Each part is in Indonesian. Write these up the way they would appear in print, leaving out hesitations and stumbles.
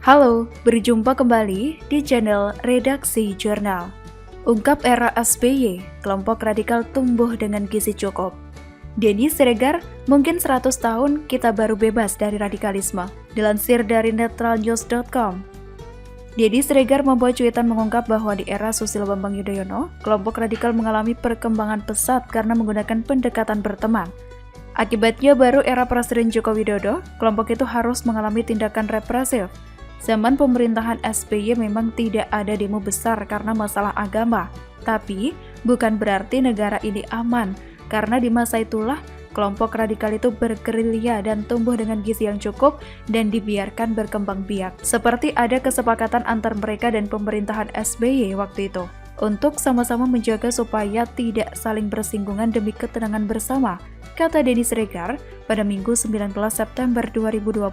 Halo, berjumpa kembali di channel Redaksi Jurnal. Ungkap era SBY, kelompok radikal tumbuh dengan gizi cukup. Denny Siregar, mungkin 100 tahun kita baru bebas dari radikalisme. Dilansir dari netralnews.com. Denny Siregar membuat cuitan mengungkap bahwa di era Susilo Bambang Yudhoyono, kelompok radikal mengalami perkembangan pesat karena menggunakan pendekatan berteman. Akibatnya baru era Presiden Joko Widodo, kelompok itu harus mengalami tindakan represif. Zaman pemerintahan SBY memang tidak ada demo besar karena masalah agama, tapi bukan berarti negara ini aman, karena di masa itulah kelompok radikal itu bergerilya dan tumbuh dengan gizi yang cukup dan dibiarkan berkembang biak. Seperti ada kesepakatan antar mereka dan pemerintahan SBY waktu itu, untuk sama-sama menjaga supaya tidak saling bersinggungan demi ketenangan bersama, kata Denny Siregar pada Minggu 19 September 2021.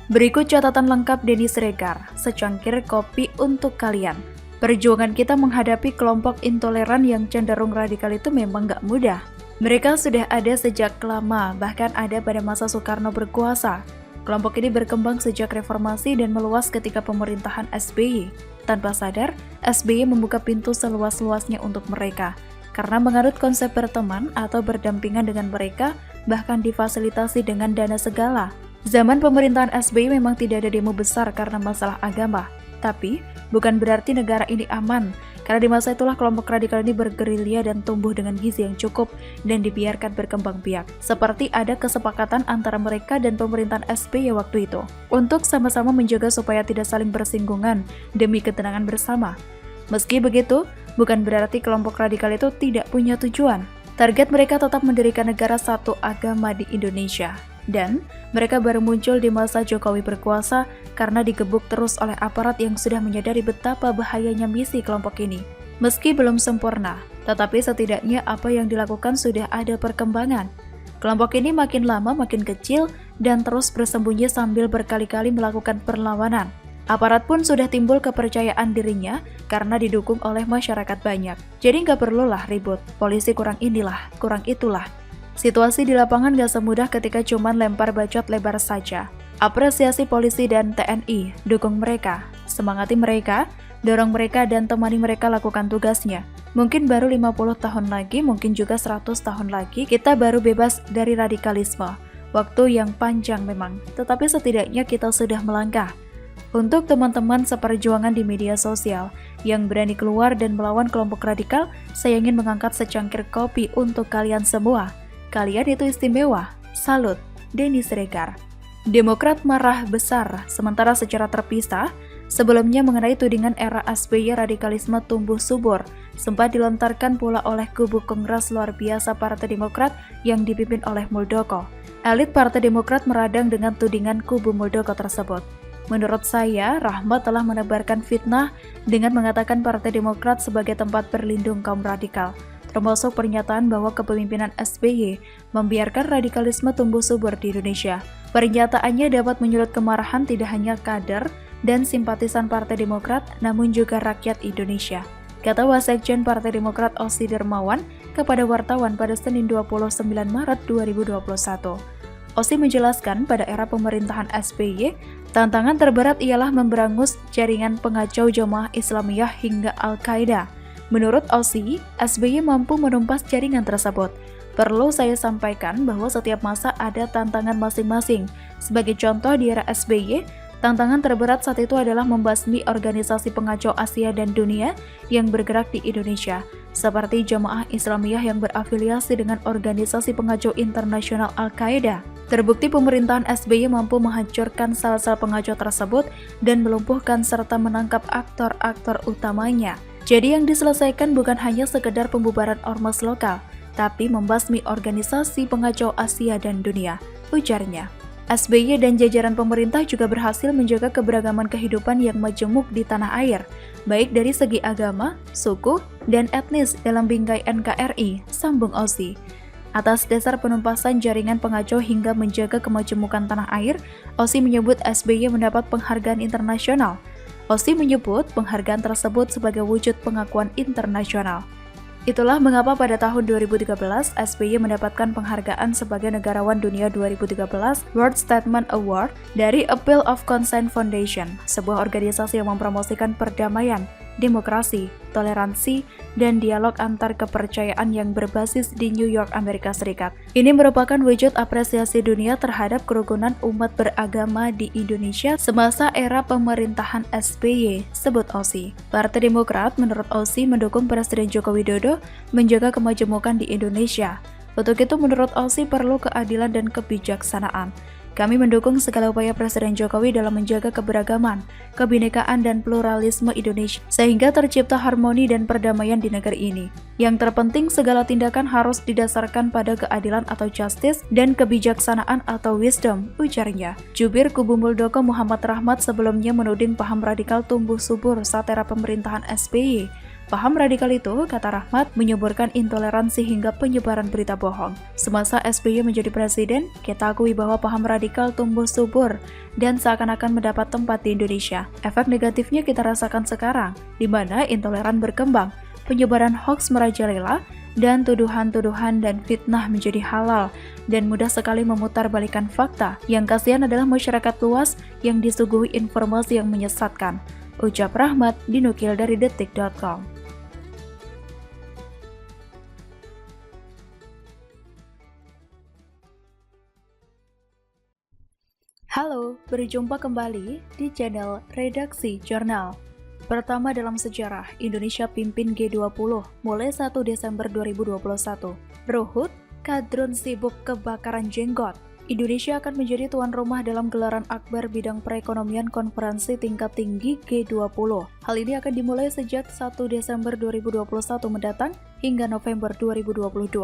Berikut catatan lengkap Denny Siregar, secangkir kopi untuk kalian. Perjuangan kita menghadapi kelompok intoleran yang cenderung radikal itu memang gak mudah. Mereka sudah ada sejak lama, bahkan ada pada masa Soekarno berkuasa. Kelompok ini berkembang sejak reformasi dan meluas ketika pemerintahan SBY. Tanpa sadar, SBY membuka pintu seluas-luasnya untuk mereka. Karena menganut konsep berteman atau berdampingan dengan mereka, bahkan difasilitasi dengan dana segala. Zaman pemerintahan SBY memang tidak ada demo besar karena masalah agama. Tapi, bukan berarti negara ini aman, karena di masa itulah kelompok radikal ini bergerilya dan tumbuh dengan gizi yang cukup dan dibiarkan berkembang biak. Seperti ada kesepakatan antara mereka dan pemerintahan SBY waktu itu, untuk sama-sama menjaga supaya tidak saling bersinggungan demi ketenangan bersama. Meski begitu, bukan berarti kelompok radikal itu tidak punya tujuan. Target mereka tetap mendirikan negara satu agama di Indonesia. Dan mereka baru muncul di masa Jokowi berkuasa karena digebuk terus oleh aparat yang sudah menyadari betapa bahayanya misi kelompok ini. Meski belum sempurna, tetapi setidaknya apa yang dilakukan sudah ada perkembangan. Kelompok ini makin lama makin kecil dan terus bersembunyi sambil berkali-kali melakukan perlawanan. Aparat pun sudah timbul kepercayaan dirinya karena didukung oleh masyarakat banyak. Jadi nggak perlulah ribut, polisi kurang inilah, kurang itulah. Situasi di lapangan gak semudah ketika cuman lempar bacot lebar saja. Apresiasi polisi dan TNI, dukung mereka, semangati mereka, dorong mereka dan temani mereka lakukan tugasnya. Mungkin baru 50 tahun lagi, mungkin juga 100 tahun lagi, kita baru bebas dari radikalisme. Waktu yang panjang memang, tetapi setidaknya kita sudah melangkah. Untuk teman-teman seperjuangan di media sosial yang berani keluar dan melawan kelompok radikal, saya ingin mengangkat secangkir kopi untuk kalian semua. Kalian itu istimewa. Salut, Denny Siregar. Demokrat marah besar, sementara secara terpisah, sebelumnya mengenai tudingan era SBY radikalisme tumbuh subur, sempat dilontarkan pula oleh kubu Kongres Luar Biasa Partai Demokrat yang dipimpin oleh Muldoko. Elit Partai Demokrat meradang dengan tudingan kubu Muldoko tersebut. Menurut saya, Rahmat telah menebarkan fitnah dengan mengatakan Partai Demokrat sebagai tempat berlindung kaum radikal, termasuk pernyataan bahwa kepemimpinan SBY membiarkan radikalisme tumbuh subur di Indonesia. Pernyataannya dapat menyulut kemarahan tidak hanya kader dan simpatisan Partai Demokrat, namun juga rakyat Indonesia, kata Wasekjen Partai Demokrat Osi Dermawan kepada wartawan pada Senin 29 Maret 2021. Osi menjelaskan pada era pemerintahan SBY, tantangan terberat ialah memberangus jaringan pengacau jamaah Islamiyah hingga Al-Qaeda. Menurut Osi, SBY mampu menumpas jaringan tersebut. Perlu saya sampaikan bahwa setiap masa ada tantangan masing-masing. Sebagai contoh di era SBY, tantangan terberat saat itu adalah membasmi organisasi pengacau Asia dan dunia yang bergerak di Indonesia, seperti Jamaah Islamiyah yang berafiliasi dengan organisasi pengacau internasional Al-Qaeda. Terbukti pemerintahan SBY mampu menghancurkan sel-sel pengacau tersebut dan melumpuhkan serta menangkap aktor-aktor utamanya. Jadi yang diselesaikan bukan hanya sekedar pembubaran ormas lokal, tapi membasmi organisasi pengacau Asia dan dunia, ujarnya. SBY dan jajaran pemerintah juga berhasil menjaga keberagaman kehidupan yang majemuk di tanah air, baik dari segi agama, suku, dan etnis dalam bingkai NKRI, sambung Osi. Atas dasar penumpasan jaringan pengacau hingga menjaga kemajemukan tanah air, Osi menyebut SBY mendapat penghargaan internasional. Osi menyebut penghargaan tersebut sebagai wujud pengakuan internasional. Itulah mengapa pada tahun 2013 SBY mendapatkan penghargaan sebagai Negarawan Dunia 2013 World Statement Award dari Appeal of Consent Foundation, sebuah organisasi yang mempromosikan perdamaian, demokrasi, toleransi, dan dialog antar kepercayaan yang berbasis di New York, Amerika Serikat. Ini merupakan wujud apresiasi dunia terhadap kerukunan umat beragama di Indonesia semasa era pemerintahan SBY, sebut OSI. Partai Demokrat menurut OSI mendukung Presiden Joko Widodo menjaga kemajemukan di Indonesia. Untuk itu menurut OSI perlu keadilan dan kebijaksanaan. Kami mendukung segala upaya Presiden Jokowi dalam menjaga keberagaman, kebinekaan, dan pluralisme Indonesia, sehingga tercipta harmoni dan perdamaian di negeri ini. Yang terpenting, segala tindakan harus didasarkan pada keadilan atau justice dan kebijaksanaan atau wisdom, ujarnya. Jubir Kubu Muldoko Muhammad Rahmat sebelumnya menuding paham radikal tumbuh subur saat era pemerintahan SBY. Paham radikal itu, kata Rahmat, menyuburkan intoleransi hingga penyebaran berita bohong. Semasa SBY menjadi presiden, kita akui bahwa paham radikal tumbuh subur dan seakan-akan mendapat tempat di Indonesia. Efek negatifnya kita rasakan sekarang, di mana intoleran berkembang, penyebaran hoaks merajalela, dan tuduhan-tuduhan dan fitnah menjadi halal dan mudah sekali memutarbalikkan fakta. Yang kasihan adalah masyarakat luas yang disuguhi informasi yang menyesatkan. Ucap Rahmat dinukil dari detik.com. Halo, berjumpa kembali di channel Redaksi Jurnal. Pertama dalam sejarah, Indonesia pimpin G20 mulai 1 Desember 2021. Ruhut, kadrun sibuk kebakaran jenggot. Indonesia akan menjadi tuan rumah dalam gelaran akbar bidang perekonomian konferensi tingkat tinggi G20. Hal ini akan dimulai sejak 1 Desember 2021 mendatang hingga November 2022.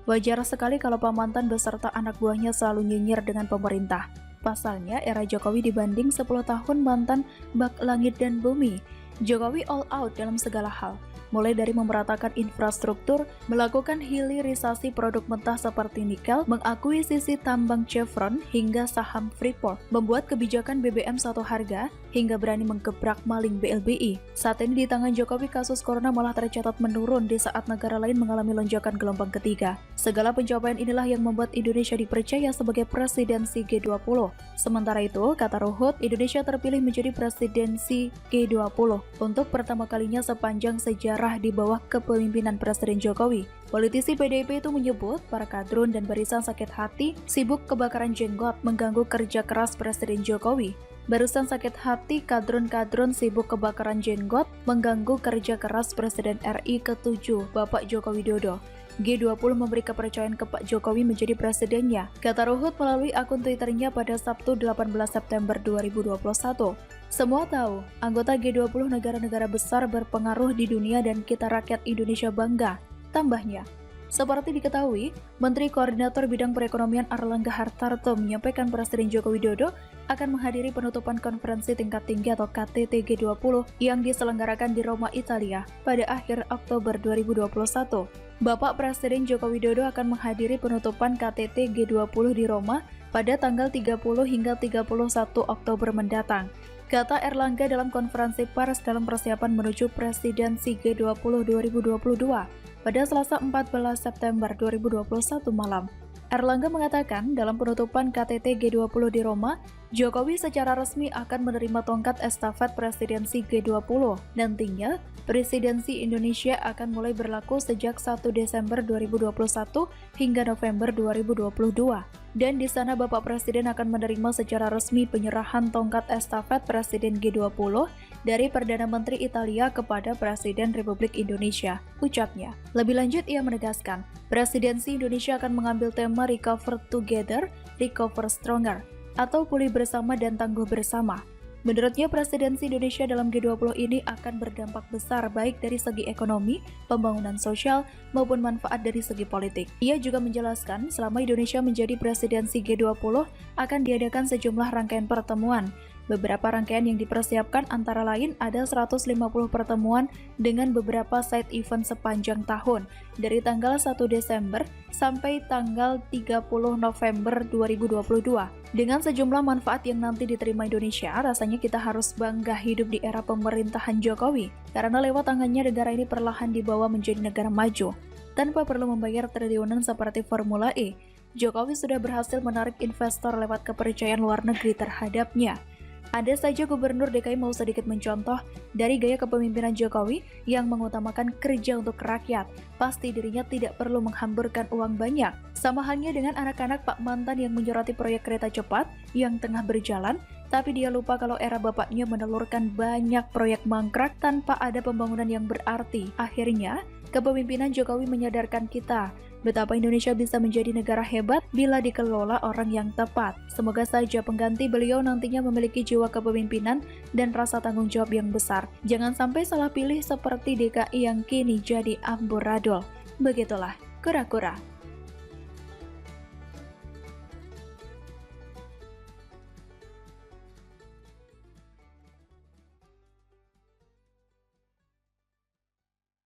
Wajar sekali kalau Pak Mantan beserta anak buahnya selalu nyinyir dengan pemerintah. Pasalnya, era Jokowi dibanding 10 tahun mantan bak langit dan bumi. Jokowi all out dalam segala hal, mulai dari memeratakan infrastruktur, melakukan hilirisasi produk mentah seperti nikel, mengakuisisi tambang Chevron hingga saham Freeport, membuat kebijakan BBM satu harga, hingga berani menggebrak maling BLBI. Saat ini di tangan Jokowi, kasus corona malah tercatat menurun di saat negara lain mengalami lonjakan gelombang ketiga. Segala pencapaian inilah yang membuat Indonesia dipercaya sebagai presidensi G20. Sementara itu, kata Ruhut, Indonesia terpilih menjadi presidensi G20 untuk pertama kalinya sepanjang sejarah di bawah kepemimpinan Presiden Jokowi. Politisi PDIP itu menyebut para kadrun dan barisan sakit hati sibuk kebakaran jenggot mengganggu kerja keras Presiden Jokowi. Barisan sakit hati kadrun-kadrun sibuk kebakaran jenggot mengganggu kerja keras Presiden RI ke-7 Bapak Joko Widodo. G20 memberi kepercayaan ke Pak Jokowi menjadi presidennya, kata Ruhut melalui akun Twitternya pada Sabtu 18 September 2021. Semua tahu, anggota G20 negara-negara besar berpengaruh di dunia dan kita rakyat Indonesia bangga. Tambahnya, seperti diketahui, Menteri Koordinator Bidang Perekonomian Airlangga Hartarto menyampaikan Presiden Joko Widodo akan menghadiri penutupan konferensi tingkat tinggi atau KTT G20 yang diselenggarakan di Roma, Italia pada akhir Oktober 2021. Bapak Presiden Joko Widodo akan menghadiri penutupan KTT G20 di Roma pada tanggal 30 hingga 31 Oktober mendatang, kata Airlangga dalam konferensi pers dalam persiapan menuju presidensi G20 2022 pada Selasa 14 September 2021 malam. Airlangga mengatakan dalam penutupan KTT G20 di Roma, Jokowi secara resmi akan menerima tongkat estafet presidensi G20. Nantinya, presidensi Indonesia akan mulai berlaku sejak 1 Desember 2021 hingga November 2022. Dan di sana Bapak Presiden akan menerima secara resmi penyerahan tongkat estafet Presiden G20 dari Perdana Menteri Italia kepada Presiden Republik Indonesia, ucapnya. Lebih lanjut, ia menegaskan, presidensi Indonesia akan mengambil tema Recover Together, Recover Stronger, atau pulih bersama dan tangguh bersama. Menurutnya, presidensi Indonesia dalam G20 ini akan berdampak besar baik dari segi ekonomi, pembangunan sosial, maupun manfaat dari segi politik. Ia juga menjelaskan, selama Indonesia menjadi presidensi G20, akan diadakan sejumlah rangkaian pertemuan Beberapa rangkaian yang dipersiapkan antara lain ada 150 pertemuan dengan beberapa side event sepanjang tahun, dari tanggal 1 Desember sampai tanggal 30 November 2022. Dengan sejumlah manfaat yang nanti diterima Indonesia, rasanya kita harus bangga hidup di era pemerintahan Jokowi, karena lewat tangannya negara ini perlahan dibawa menjadi negara maju. Tanpa perlu membayar triliunan seperti Formula E, Jokowi sudah berhasil menarik investor lewat kepercayaan luar negeri terhadapnya. Ada saja gubernur DKI mau sedikit mencontoh dari gaya kepemimpinan Jokowi yang mengutamakan kerja untuk rakyat. Pasti dirinya tidak perlu menghamburkan uang banyak. Sama halnya dengan anak-anak Pak Mantan yang menyoroti proyek kereta cepat yang tengah berjalan, tapi dia lupa kalau era bapaknya menelurkan banyak proyek mangkrak tanpa ada pembangunan yang berarti. Akhirnya, kepemimpinan Jokowi menyadarkan kita betapa Indonesia bisa menjadi negara hebat bila dikelola orang yang tepat. Semoga saja pengganti beliau nantinya memiliki jiwa kepemimpinan dan rasa tanggung jawab yang besar. Jangan sampai salah pilih seperti DKI yang kini jadi amburadul. Begitulah, kura-kura.